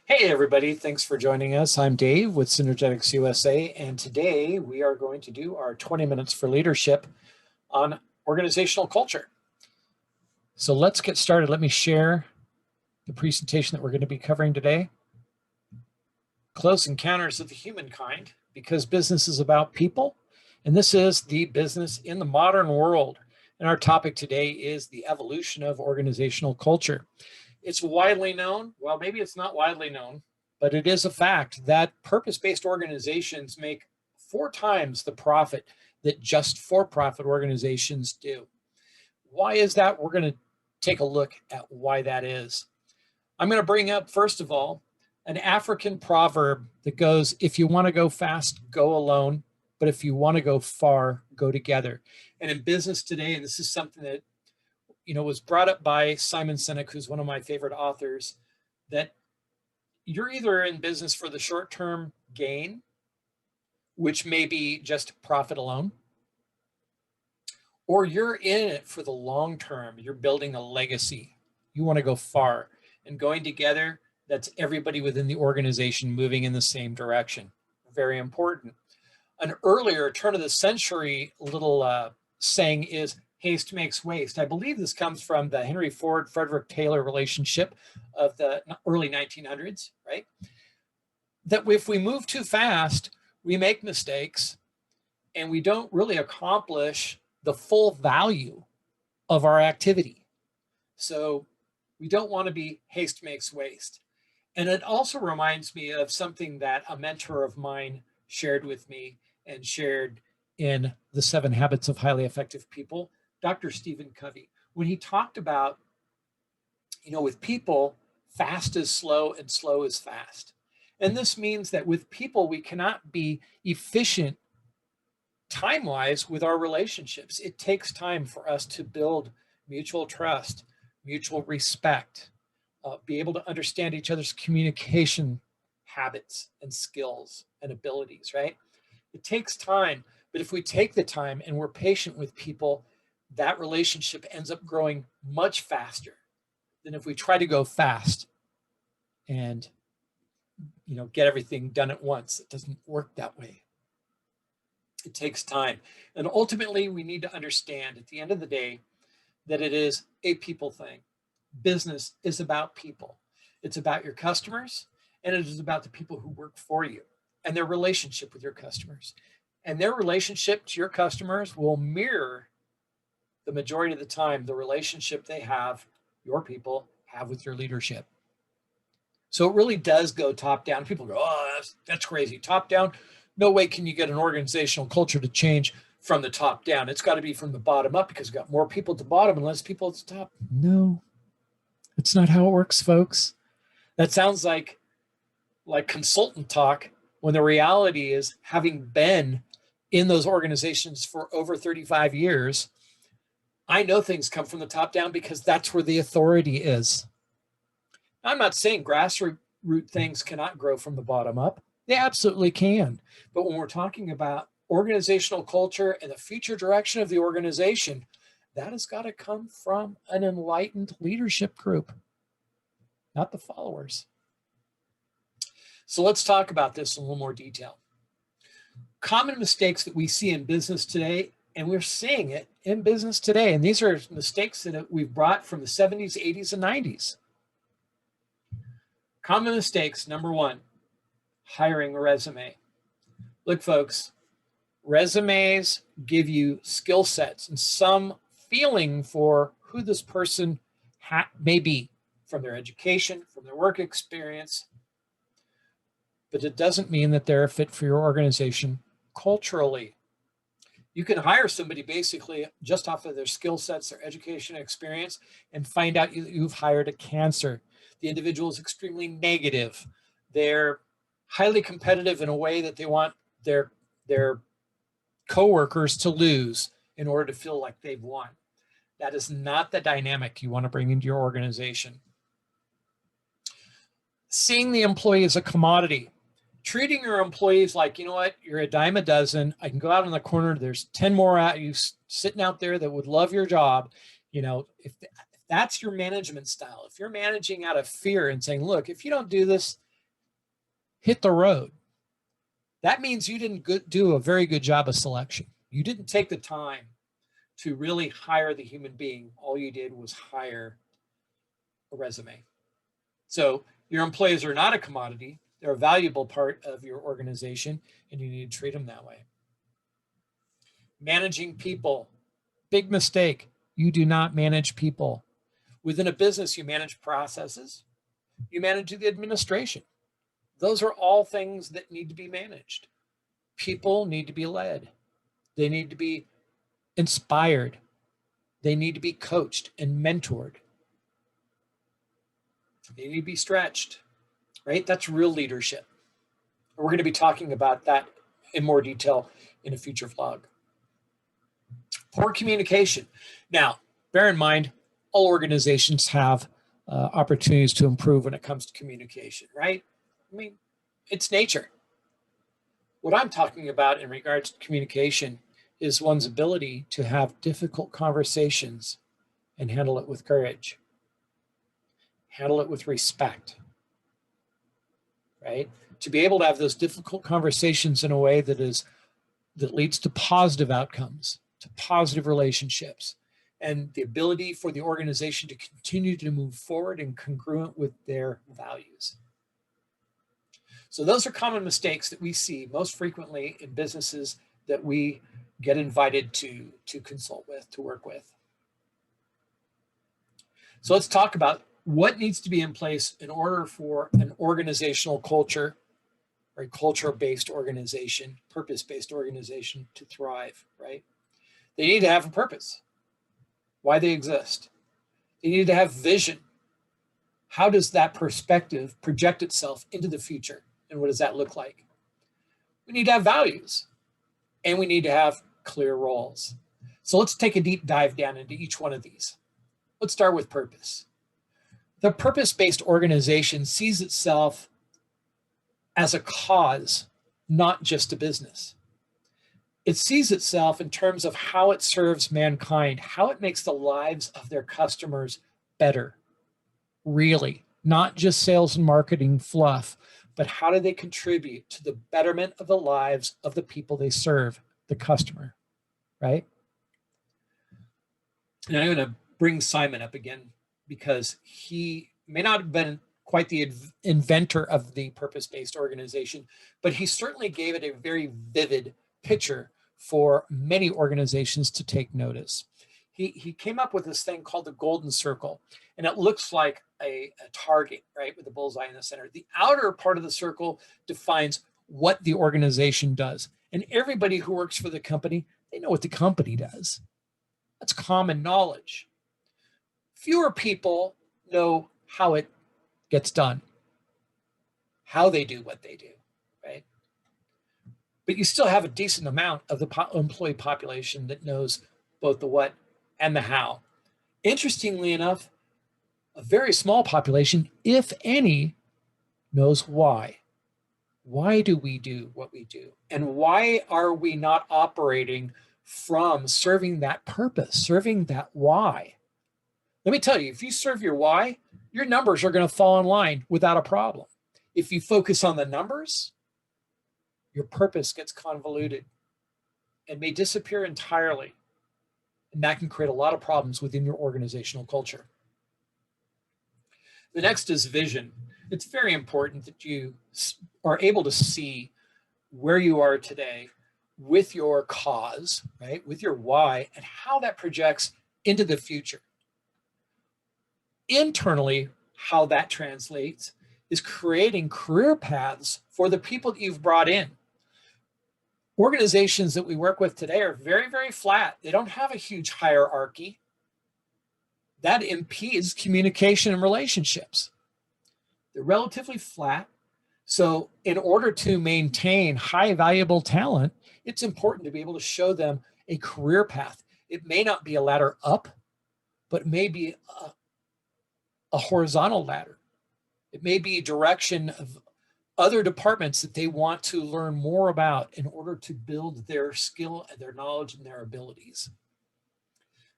Hey everybody, thanks for joining us. I'm Dave with Synergetics USA, and today we are going to do our 20 minutes for leadership on organizational culture. So let's get started. Let me share the presentation that we're going to be covering today. Close Encounters of the Humankind, because business is about people, and this is the business in the modern world. And our topic today is the evolution of organizational culture. It's widely known, well, maybe it's not widely known, but it is a fact that purpose-based organizations make 4 times the profit that just for-profit organizations do. Why is that? We're going to take a look at why that is. I'm going to bring up, first of all, an African proverb that goes, if you want to go fast, go alone, but if you want to go far, go together. And in business today, and this is something that was brought up by Simon Sinek, who's one of my favorite authors, that you're either in business for the short-term gain, which may be just profit alone, or you're in it for the long term. You're building a legacy. You want to go far, and going together, that's everybody within the organization moving in the same direction. Very important. An earlier turn of the century little saying is, haste makes waste. I believe this comes from the Henry Ford, Frederick Taylor relationship of the early 1900s, right? That if we move too fast, we make mistakes and we don't really accomplish the full value of our activity. So we don't want to be haste makes waste. And it also reminds me of something that a mentor of mine shared with me and shared in the 7 Habits of Highly Effective People, Dr. Stephen Covey, when he talked about, with people, fast is slow and slow is fast. And this means that with people, we cannot be efficient time-wise with our relationships. It takes time for us to build mutual trust, mutual respect, be able to understand each other's communication habits and skills and abilities, right? It takes time, but if we take the time and we're patient with people, that relationship ends up growing much faster than if we try to go fast and get everything done at once. It doesn't work that way. It takes time. And ultimately, we need to understand at the end of the day that it is a people thing. Business is about people. It's about your customers, and it is about the people who work for you and their relationship with your customers. And their relationship to your customers will mirror the majority of the time the relationship they have, your people have with your leadership. So it really does go top down. People go, oh, that's crazy. Top down? No way can you get an organizational culture to change from the top down. It's got to be from the bottom up, because you've got more people at the bottom and less people at the top. No, that's not how it works, folks. That sounds like consultant talk, when the reality is, having been in those organizations for over 35 years, I know things come from the top down because that's where the authority is. I'm not saying grassroots things cannot grow from the bottom up. They absolutely can. But when we're talking about organizational culture and the future direction of the organization, that has got to come from an enlightened leadership group, not the followers. So let's talk about this in a little more detail. Common mistakes that we see in business today, and we're seeing it in business today, and these are mistakes that we've brought from the 70s, 80s, and 90s. Common mistakes, number 1, hiring a resume. Look, folks, resumes give you skill sets and some feeling for who this person may be, from their education, from their work experience, but it doesn't mean that they're a fit for your organization culturally. You can hire somebody basically just off of their skill sets, their education experience, and find out you've hired a cancer. The individual is extremely negative. They're highly competitive in a way that they want their coworkers to lose in order to feel like they've won. That is not the dynamic you want to bring into your organization. Seeing the employee as a commodity. Treating your employees like, you know what, you're a dime a dozen. I can go out in the corner. There's 10 more at you sitting out there that would love your job. If that's your management style, if you're managing out of fear and saying, look, if you don't do this, hit the road. That means you didn't do a very good job of selection. You didn't take the time to really hire the human being. All you did was hire a resume. So your employees are not a commodity. They're a valuable part of your organization, and you need to treat them that way. Managing people, big mistake. You do not manage people. Within a business, you manage processes, you manage the administration. Those are all things that need to be managed. People need to be led. They need to be inspired. They need to be coached and mentored. They need to be stretched, right? That's real leadership. We're going to be talking about that in more detail in a future vlog. Poor communication. Now, bear in mind, all organizations have opportunities to improve when it comes to communication, right? I mean, it's nature. What I'm talking about in regards to communication is one's ability to have difficult conversations and handle it with courage. Handle it with respect, right? To be able to have those difficult conversations in a way that leads to positive outcomes, to positive relationships, and the ability for the organization to continue to move forward and congruent with their values. So those are common mistakes that we see most frequently in businesses that we get invited to consult with, to work with. So let's talk about what needs to be in place in order for an organizational culture or a culture-based organization, purpose-based organization to thrive, right? They need to have a purpose, why they exist. They need to have vision. How does that perspective project itself into the future? And what does that look like? We need to have values, and we need to have clear roles. So let's take a deep dive down into each one of these. Let's start with purpose. The purpose-based organization sees itself as a cause, not just a business. It sees itself in terms of how it serves mankind, how it makes the lives of their customers better, really, not just sales and marketing fluff, but how do they contribute to the betterment of the lives of the people they serve, the customer, right? And I'm going to bring Simon up again because he may not have been quite the inventor of the purpose-based organization, but he certainly gave it a very vivid picture for many organizations to take notice. He came up with this thing called the golden circle, and it looks like a target, right, with a bullseye in the center. The outer part of the circle defines what the organization does, and everybody who works for the company, they know what the company does. That's common knowledge. Fewer people know how it gets done, how they do what they do, right? But you still have a decent amount of the employee population that knows both the what and the how. Interestingly enough, a very small population, if any, knows why. Why do we do what we do? And why are we not operating from serving that purpose, serving that why? Let me tell you, if you serve your why, your numbers are going to fall in line without a problem. If you focus on the numbers, your purpose gets convoluted and may disappear entirely. And that can create a lot of problems within your organizational culture. The next is vision. It's very important that you are able to see where you are today with your cause, right, with your why, and how that projects into the future. Internally, how that translates is creating career paths for the people that you've brought in. Organizations that we work with today are very, very flat. They don't have a huge hierarchy. That impedes communication and relationships. They're relatively flat. So in order to maintain high valuable talent, it's important to be able to show them a career path. It may not be a ladder up, but it may be a horizontal ladder. It may be a direction of other departments that they want to learn more about in order to build their skill and their knowledge and their abilities.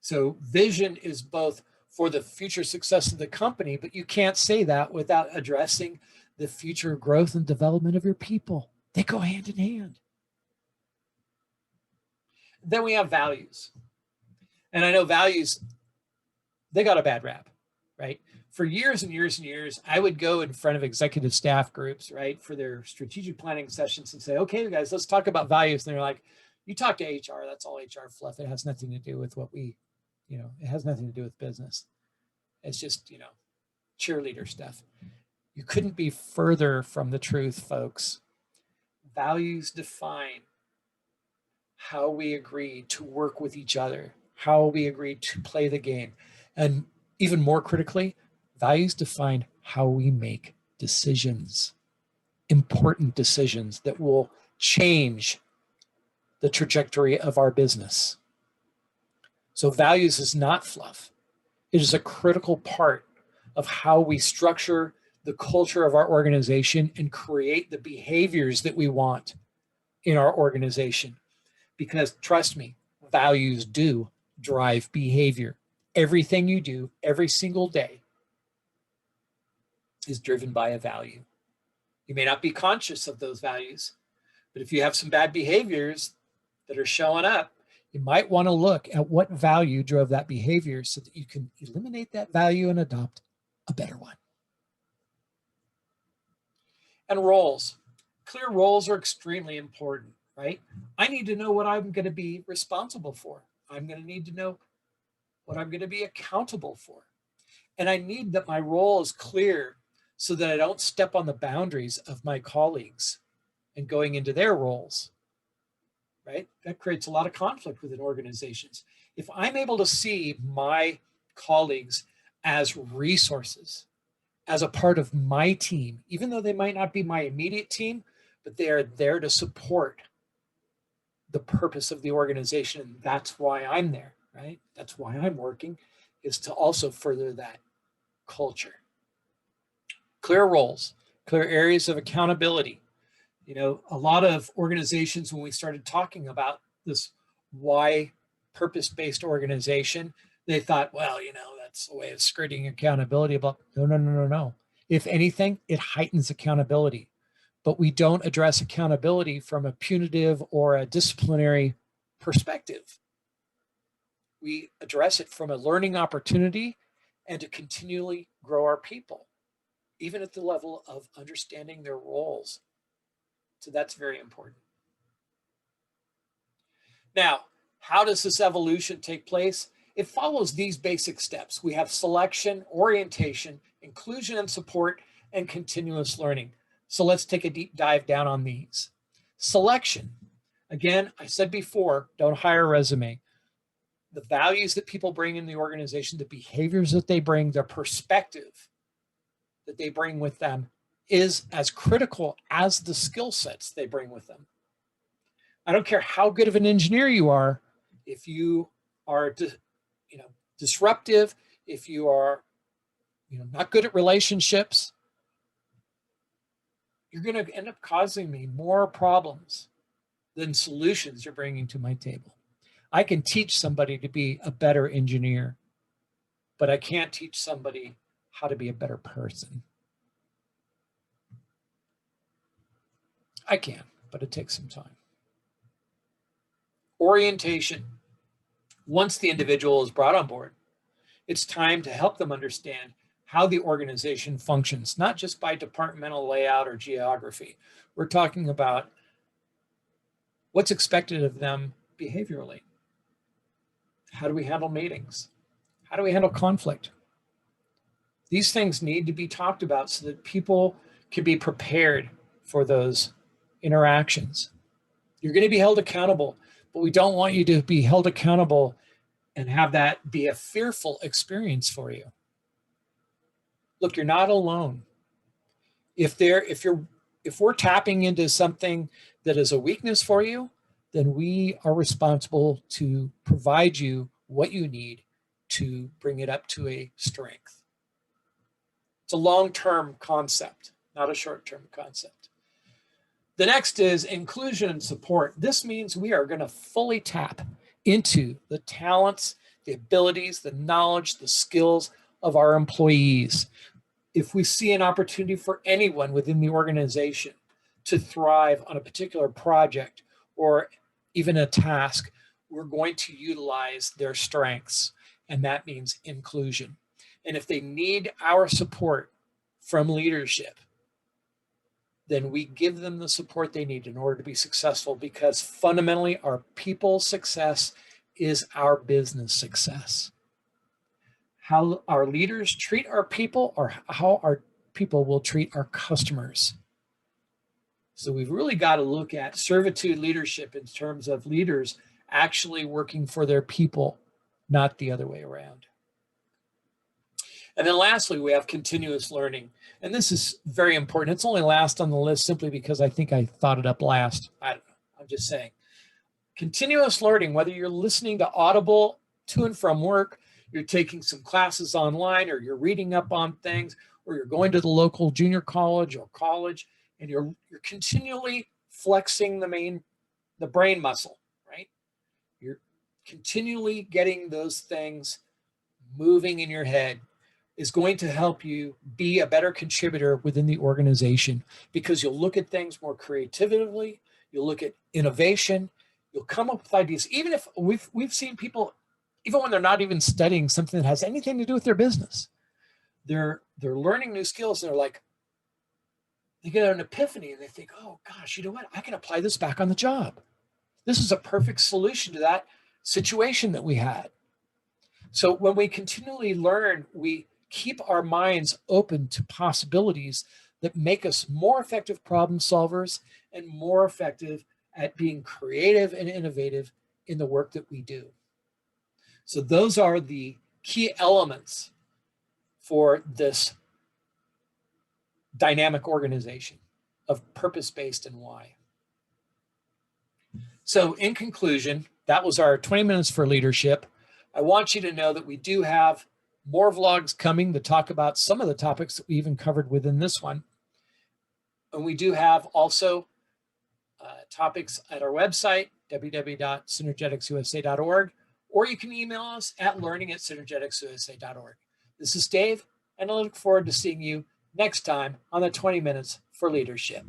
So vision is both for the future success of the company, but you can't say that without addressing the future growth and development of your people. They go hand in hand. Then we have values. And I know values, they got a bad rap, right? For years and years and years, I would go in front of executive staff groups, right, for their strategic planning sessions and say, okay, guys, let's talk about values. And they're like, you talk to HR, that's all HR fluff. It has nothing to do with what we, it has nothing to do with business. It's just, cheerleader stuff. You couldn't be further from the truth, folks. Values define how we agree to work with each other, how we agree to play the game. And even more critically, values define how we make decisions, important decisions that will change the trajectory of our business. So values is not fluff. It is a critical part of how we structure the culture of our organization and create the behaviors that we want in our organization. Because trust me, values do drive behavior. Everything you do every single day is driven by a value. You may not be conscious of those values, but if you have some bad behaviors that are showing up, you might want to look at what value drove that behavior so that you can eliminate that value and adopt a better one. And roles. Clear roles are extremely important, right? I need to know what I'm going to be responsible for. I'm going to need to know what I'm going to be accountable for. And I need that my role is clear so that I don't step on the boundaries of my colleagues and going into their roles, right? That creates a lot of conflict within organizations. If I'm able to see my colleagues as resources, as a part of my team, even though they might not be my immediate team, but they are there to support the purpose of the organization. And that's why I'm there, right? That's why I'm working, is to also further that culture. Clear roles, clear areas of accountability. A lot of organizations, when we started talking about this why purpose-based organization, they thought, well, that's a way of skirting accountability. But no. If anything, it heightens accountability. But we don't address accountability from a punitive or a disciplinary perspective. We address it from a learning opportunity and to continually grow our people, even at the level of understanding their roles. So that's very important. Now, how does this evolution take place? It follows these basic steps. We have selection, orientation, inclusion and support, and continuous learning. So let's take a deep dive down on these. Selection. Again, I said before, don't hire a resume. The values that people bring in the organization, the behaviors that they bring, their perspective that they bring with them is as critical as the skill sets they bring with them. I don't care how good of an engineer you are, if you are disruptive, if you are not good at relationships, you're going to end up causing me more problems than solutions you're bringing to my table. I can teach somebody to be a better engineer, but I can't teach somebody how to be a better person. I can, but it takes some time. Orientation. Once the individual is brought on board, it's time to help them understand how the organization functions, not just by departmental layout or geography. We're talking about what's expected of them behaviorally. How do we handle meetings? How do we handle conflict? These things need to be talked about so that people can be prepared for those interactions. You're going to be held accountable, but we don't want you to be held accountable and have that be a fearful experience for you. Look, you're not alone. If we're tapping into something that is a weakness for you, then we are responsible to provide you what you need to bring it up to a strength. It's a long-term concept, not a short-term concept. The next is inclusion and support. This means we are going to fully tap into the talents, the abilities, the knowledge, the skills of our employees. if we see an opportunity for anyone within the organization to thrive on a particular project or even a task, we're going to utilize their strengths, and that means inclusion. And if they need our support from leadership, then we give them the support they need in order to be successful, because fundamentally our people's success is our business success. How our leaders treat our people or how our people will treat our customers. So we've really got to look at servitude leadership in terms of leaders actually working for their people, not the other way around. And then lastly, we have continuous learning. And this is very important. It's only last on the list simply because I think I thought it up last. I don't know. I'm just saying. Continuous learning, whether you're listening to Audible to and from work, you're taking some classes online, or you're reading up on things, or you're going to the local junior college or college, and you're continually flexing the brain muscle, right? You're continually getting those things moving in your head, is going to help you be a better contributor within the organization, because you'll look at things more creatively, you'll look at innovation, you'll come up with ideas. Even if we've seen people, even when they're not even studying something that has anything to do with their business, they're learning new skills, and they're like, they get an epiphany and they think, oh gosh, you know what? I can apply this back on the job. This is a perfect solution to that situation that we had. So when we continually learn, we keep our minds open to possibilities that make us more effective problem solvers and more effective at being creative and innovative in the work that we do. So those are the key elements for this dynamic organization of purpose-based and why. So in conclusion, that was our 20 minutes for leadership. I want you to know that we do have more vlogs coming to talk about some of the topics that we even covered within this one. And we do have also topics at our website, www.synergeticsusa.org, or you can email us at learning@synergeticsusa.org. This is Dave, and I look forward to seeing you next time on the 20 Minutes for Leadership.